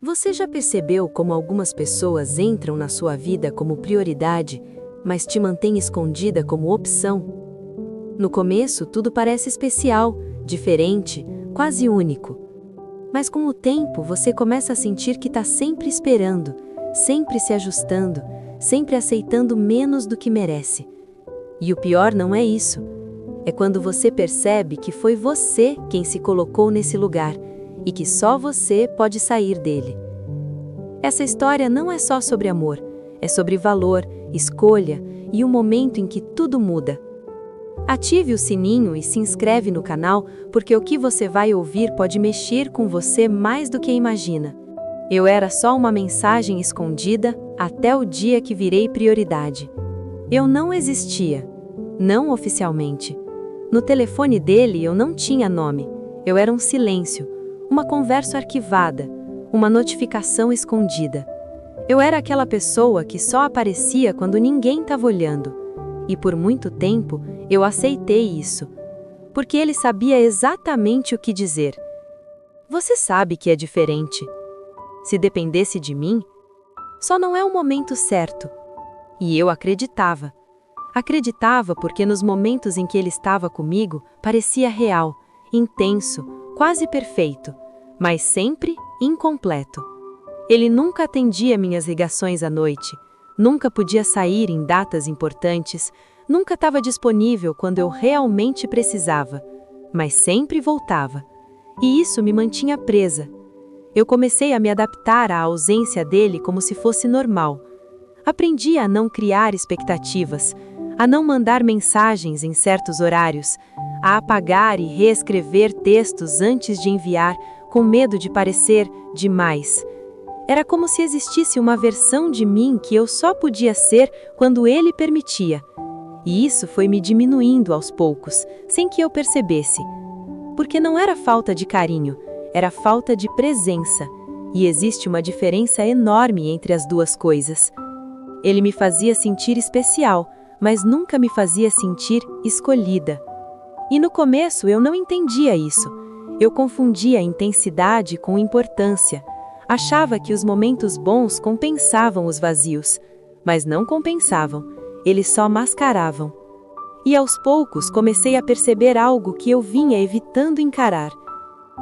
Você já percebeu como algumas pessoas entram na sua vida como prioridade, mas te mantêm escondida como opção? No começo, tudo parece especial, diferente, quase único. Mas com o tempo, você começa a sentir que está sempre esperando, sempre se ajustando, sempre aceitando menos do que merece. E o pior não é isso. É quando você percebe que foi você quem se colocou nesse lugar e que só você pode sair dele. Essa história não é só sobre amor, é sobre valor, escolha e o momento em que tudo muda. Ative o sininho e se inscreve no canal, porque o que você vai ouvir pode mexer com você mais do que imagina. Eu era só uma mensagem escondida até o dia que virei prioridade. Eu não existia, não oficialmente. No telefone dele eu não tinha nome, eu era um silêncio, uma conversa arquivada, uma notificação escondida. Eu era aquela pessoa que só aparecia quando ninguém estava olhando. E por muito tempo eu aceitei isso, porque ele sabia exatamente o que dizer. Você sabe que é diferente. Se dependesse de mim, só não é o momento certo. E eu acreditava. Acreditava porque nos momentos em que ele estava comigo, parecia real, intenso, quase perfeito, mas sempre incompleto. Ele nunca atendia minhas ligações à noite, nunca podia sair em datas importantes, nunca estava disponível quando eu realmente precisava, mas sempre voltava. E isso me mantinha presa. Eu comecei a me adaptar à ausência dele como se fosse normal. Aprendi a não criar expectativas, a não mandar mensagens em certos horários, a apagar e reescrever textos antes de enviar, com medo de parecer demais. Era como se existisse uma versão de mim que eu só podia ser quando ele permitia. E isso foi me diminuindo aos poucos, sem que eu percebesse. Porque não era falta de carinho, era falta de presença. E existe uma diferença enorme entre as duas coisas. Ele me fazia sentir especial, mas nunca me fazia sentir escolhida. E no começo eu não entendia isso. Eu confundia intensidade com importância. Achava que os momentos bons compensavam os vazios, mas não compensavam, eles só mascaravam. E aos poucos comecei a perceber algo que eu vinha evitando encarar.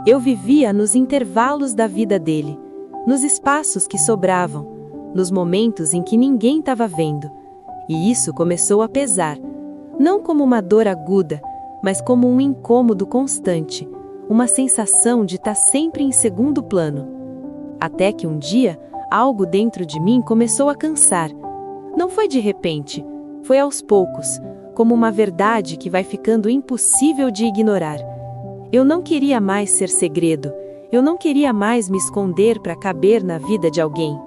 Eu vivia nos intervalos da vida dele, nos espaços que sobravam, nos momentos em que ninguém estava vendo. E isso começou a pesar, não como uma dor aguda, mas como um incômodo constante, uma sensação de estar sempre em segundo plano. Até que um dia, algo dentro de mim começou a cansar. Não foi de repente, foi aos poucos, como uma verdade que vai ficando impossível de ignorar. Eu não queria mais ser segredo, eu não queria mais me esconder para caber na vida de alguém.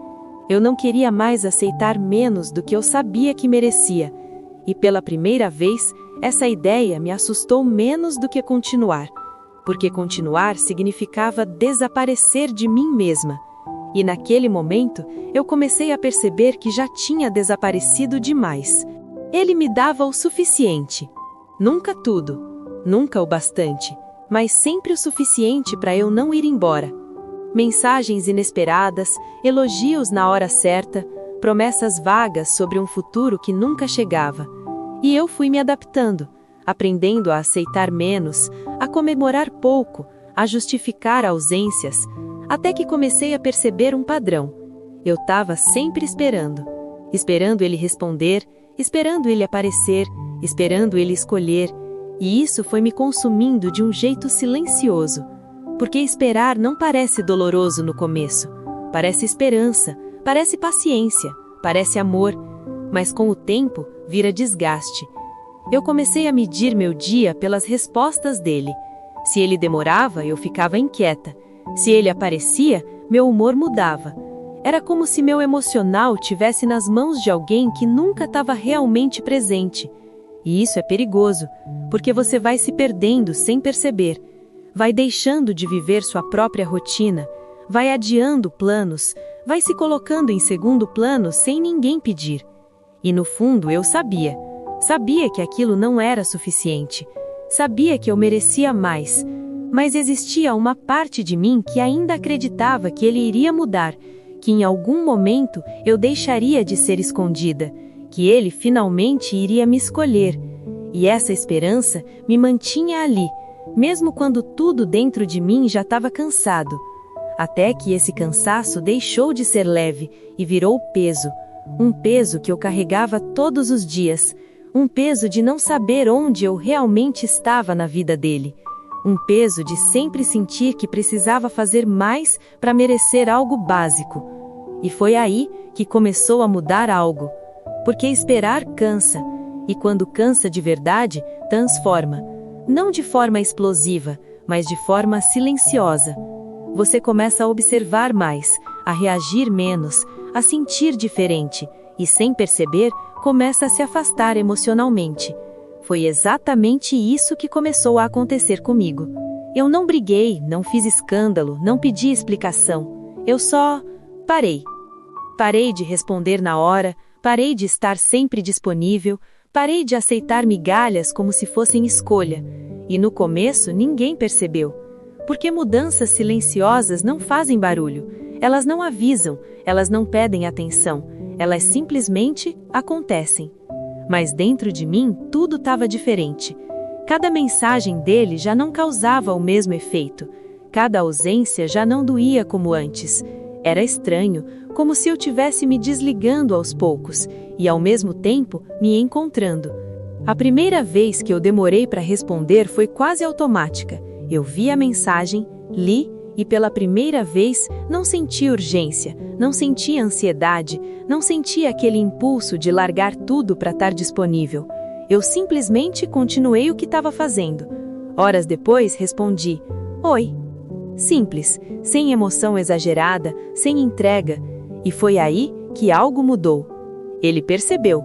Eu não queria mais aceitar menos do que eu sabia que merecia. E pela primeira vez, essa ideia me assustou menos do que continuar. Porque continuar significava desaparecer de mim mesma. E naquele momento, eu comecei a perceber que já tinha desaparecido demais. Ele me dava o suficiente. Nunca tudo, nunca o bastante, mas sempre o suficiente para eu não ir embora. Mensagens inesperadas, elogios na hora certa, promessas vagas sobre um futuro que nunca chegava. E eu fui me adaptando, aprendendo a aceitar menos, a comemorar pouco, a justificar ausências, até que comecei a perceber um padrão. Eu estava sempre esperando ele responder, esperando ele aparecer, esperando ele escolher, e isso foi me consumindo de um jeito silencioso, porque esperar não parece doloroso no começo, parece esperança, parece paciência, parece amor, mas com o tempo vira desgaste. Eu comecei a medir meu dia pelas respostas dele. Se ele demorava, eu ficava inquieta. Se ele aparecia, meu humor mudava. Era como se meu emocional tivesse nas mãos de alguém que nunca estava realmente presente. E isso é perigoso, porque você vai se perdendo sem perceber. Vai deixando de viver sua própria rotina, vai adiando planos, vai se colocando em segundo plano sem ninguém pedir. E no fundo eu sabia que aquilo não era suficiente. Sabia que eu merecia mais, Mas existia uma parte de mim que ainda acreditava que ele iria mudar, que em algum momento eu deixaria de ser escondida, que ele finalmente iria me escolher. E essa esperança me mantinha ali, mesmo quando tudo dentro de mim já estava cansado. Até que esse cansaço deixou de ser leve e virou peso. Um peso que eu carregava todos os dias. Um peso de não saber onde eu realmente estava na vida dele. Um peso de sempre sentir que precisava fazer mais para merecer algo básico. E foi aí que começou a mudar algo. Porque esperar cansa. E quando cansa de verdade, transforma. Não de forma explosiva, mas de forma silenciosa. Você começa a observar mais, a reagir menos, a sentir diferente, e sem perceber, começa a se afastar emocionalmente. Foi exatamente isso que começou a acontecer comigo. Eu não briguei, não fiz escândalo, não pedi explicação. Eu só parei. Parei de responder na hora, parei de estar sempre disponível, parei de aceitar migalhas como se fossem escolha. E no começo ninguém percebeu. Porque mudanças silenciosas não fazem barulho. Elas não avisam, elas não pedem atenção. Elas simplesmente acontecem. Mas dentro de mim tudo estava diferente. Cada mensagem dele já não causava o mesmo efeito. Cada ausência já não doía como antes. Era estranho, como se eu tivesse me desligando aos poucos e ao mesmo tempo me encontrando. A primeira vez que eu demorei para responder foi quase automática. Eu vi a mensagem, li e pela primeira vez não senti urgência, não senti ansiedade, não senti aquele impulso de largar tudo para estar disponível. Eu simplesmente continuei o que estava fazendo. Horas depois respondi: "Oi". Simples, sem emoção exagerada, sem entrega. E foi aí que algo mudou. Ele percebeu.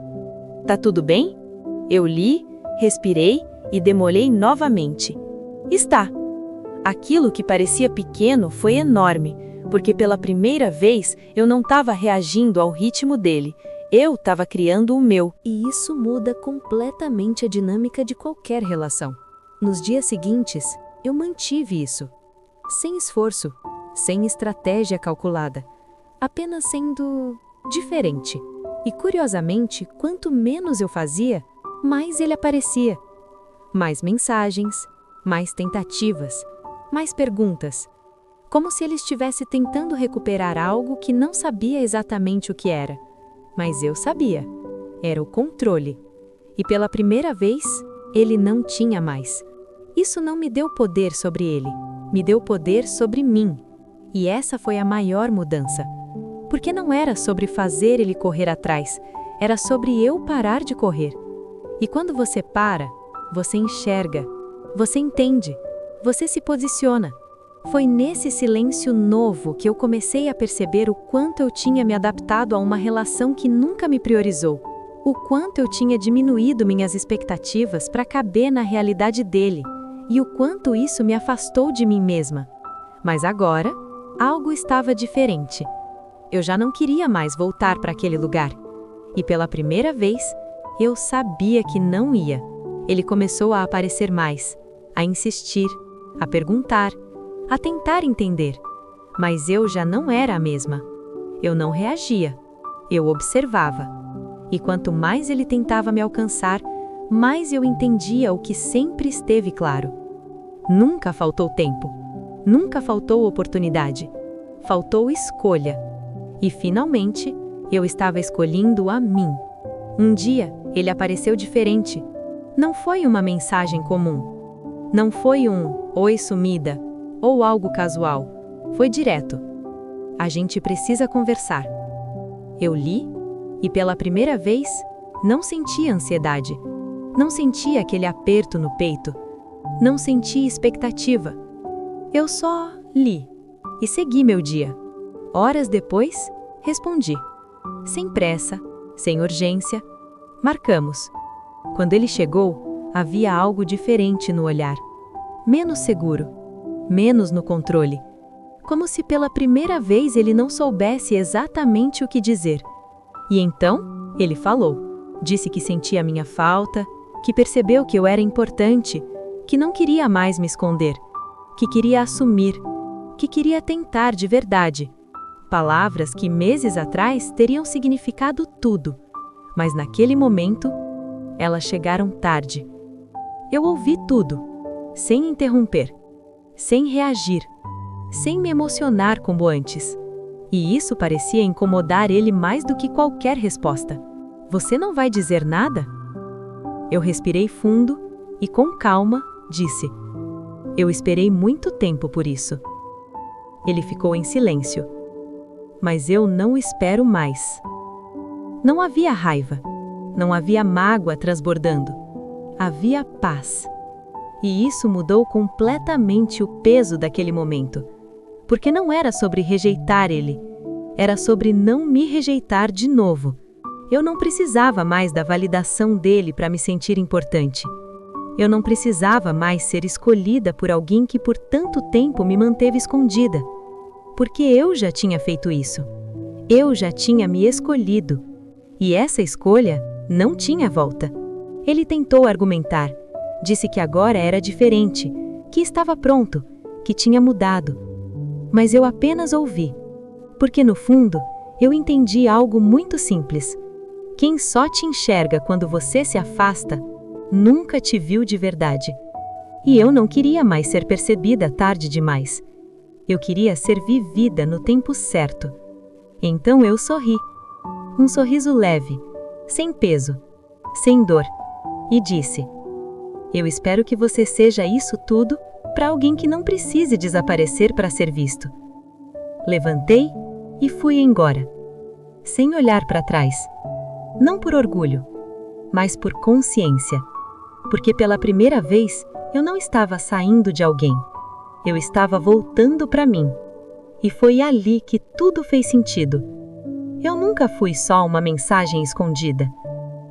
"Tá tudo bem?" Eu li, respirei e demolei novamente. Está. Aquilo que parecia pequeno foi enorme, porque pela primeira vez eu não estava reagindo ao ritmo dele, eu estava criando o meu. E isso muda completamente a dinâmica de qualquer relação. Nos dias seguintes, eu mantive isso. Sem esforço, sem estratégia calculada, apenas sendo diferente. E curiosamente, quanto menos eu fazia, mais ele aparecia. Mais mensagens, mais tentativas, mais perguntas. Como se ele estivesse tentando recuperar algo que não sabia exatamente o que era. Mas eu sabia. Era o controle. E pela primeira vez, ele não tinha mais. Isso não me deu poder sobre ele. Me deu poder sobre mim. E essa foi a maior mudança. Porque não era sobre fazer ele correr atrás. Era sobre eu parar de correr. E quando você para, você enxerga. Você entende. Você se posiciona. Foi nesse silêncio novo que eu comecei a perceber o quanto eu tinha me adaptado a uma relação que nunca me priorizou. O quanto eu tinha diminuído minhas expectativas para caber na realidade dele. E o quanto isso me afastou de mim mesma. Mas agora, algo estava diferente. Eu já não queria mais voltar para aquele lugar. E pela primeira vez, eu sabia que não ia. Ele começou a aparecer mais, a insistir, a perguntar, a tentar entender. Mas eu já não era a mesma. Eu não reagia. Eu observava. E quanto mais ele tentava me alcançar, mais eu entendia o que sempre esteve claro. Nunca faltou tempo. Nunca faltou oportunidade. Faltou escolha. E finalmente, eu estava escolhendo a mim. Um dia, ele apareceu diferente. Não foi uma mensagem comum. Não foi um "oi sumida" ou algo casual. Foi direto. A gente precisa conversar. Eu li e pela primeira vez não senti ansiedade. Não senti aquele aperto no peito. Não senti expectativa. Eu só li e segui meu dia. Horas depois, respondi. Sem pressa, sem urgência. Marcamos. Quando ele chegou, havia algo diferente no olhar. Menos seguro. Menos no controle. Como se pela primeira vez ele não soubesse exatamente o que dizer. E então, ele falou. Disse que sentia a minha falta, que percebeu que eu era importante, que não queria mais me esconder. que queria assumir, que queria tentar de verdade. Palavras que meses atrás teriam significado tudo, mas naquele momento, elas chegaram tarde. Eu ouvi tudo, sem interromper, sem reagir, sem me emocionar como antes. E isso parecia incomodar ele mais do que qualquer resposta. Você não vai dizer nada? Eu respirei fundo e, com calma, disse: eu esperei muito tempo por isso. Ele ficou em silêncio. Mas eu não espero mais. Não havia raiva, não havia mágoa transbordando. Havia paz. E isso mudou completamente o peso daquele momento. Porque não era sobre rejeitar ele, era sobre não me rejeitar de novo. Eu não precisava mais da validação dele para me sentir importante. Eu não precisava mais ser escolhida por alguém que por tanto tempo me manteve escondida. Porque eu já tinha feito isso. Eu já tinha me escolhido. E essa escolha não tinha volta. Ele tentou argumentar. Disse que agora era diferente, que estava pronto, que tinha mudado. Mas eu apenas ouvi. Porque no fundo, eu entendi algo muito simples. Quem só te enxerga quando você se afasta, nunca te viu de verdade. E eu não queria mais ser percebida tarde demais. Eu queria ser vivida no tempo certo. Então eu sorri. Um sorriso leve, sem peso, sem dor. E disse: eu espero que você seja isso tudo para alguém que não precise desaparecer para ser visto. Levantei e fui embora, sem olhar para trás. Não por orgulho, mas por consciência. Porque pela primeira vez eu não estava saindo de alguém. Eu estava voltando para mim. E foi ali que tudo fez sentido. Eu nunca fui só uma mensagem escondida.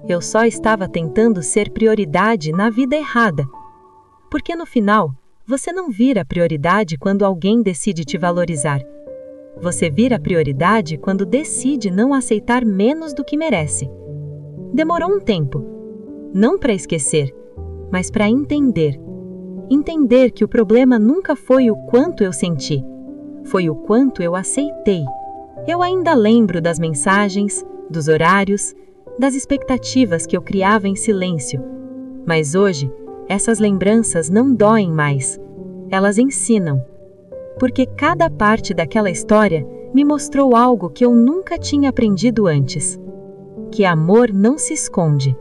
Eu só estava tentando ser prioridade na vida errada. Porque no final, você não vira prioridade quando alguém decide te valorizar. Você vira prioridade quando decide não aceitar menos do que merece. Demorou um tempo. Não para esquecer, mas para entender. Entender que o problema nunca foi o quanto eu senti. Foi o quanto eu aceitei. Eu ainda lembro das mensagens, dos horários, das expectativas que eu criava em silêncio. Mas hoje, essas lembranças não doem mais. Elas ensinam. Porque cada parte daquela história me mostrou algo que eu nunca tinha aprendido antes. Que amor não se esconde.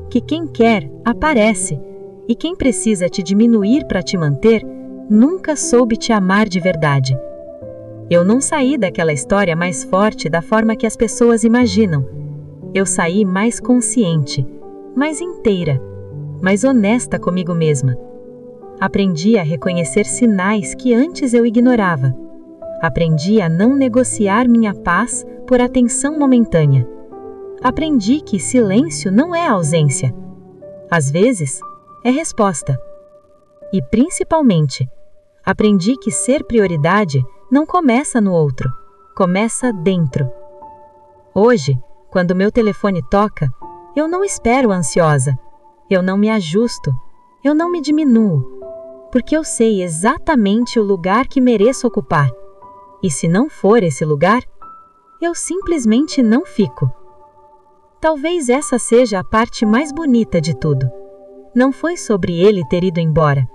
Que quem quer, aparece. E quem precisa te diminuir para te manter, nunca soube te amar de verdade. Eu não saí daquela história mais forte da forma que as pessoas imaginam. Eu saí mais consciente, mais inteira, mais honesta comigo mesma. Aprendi a reconhecer sinais que antes eu ignorava. Aprendi a não negociar minha paz por atenção momentânea. Aprendi que silêncio não é ausência. Às vezes, é resposta. E, principalmente, aprendi que ser prioridade não começa no outro, começa dentro. Hoje, quando meu telefone toca, eu não espero ansiosa, eu não me ajusto, eu não me diminuo, porque eu sei exatamente o lugar que mereço ocupar. E se não for esse lugar, eu simplesmente não fico. Talvez essa seja a parte mais bonita de tudo. Não foi sobre ele ter ido embora.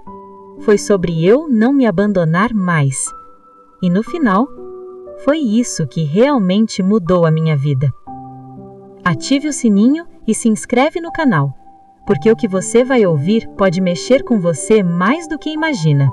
Foi sobre eu não me abandonar mais. E no final, foi isso que realmente mudou a minha vida. Ative o sininho e se inscreve no canal, porque o que você vai ouvir pode mexer com você mais do que imagina.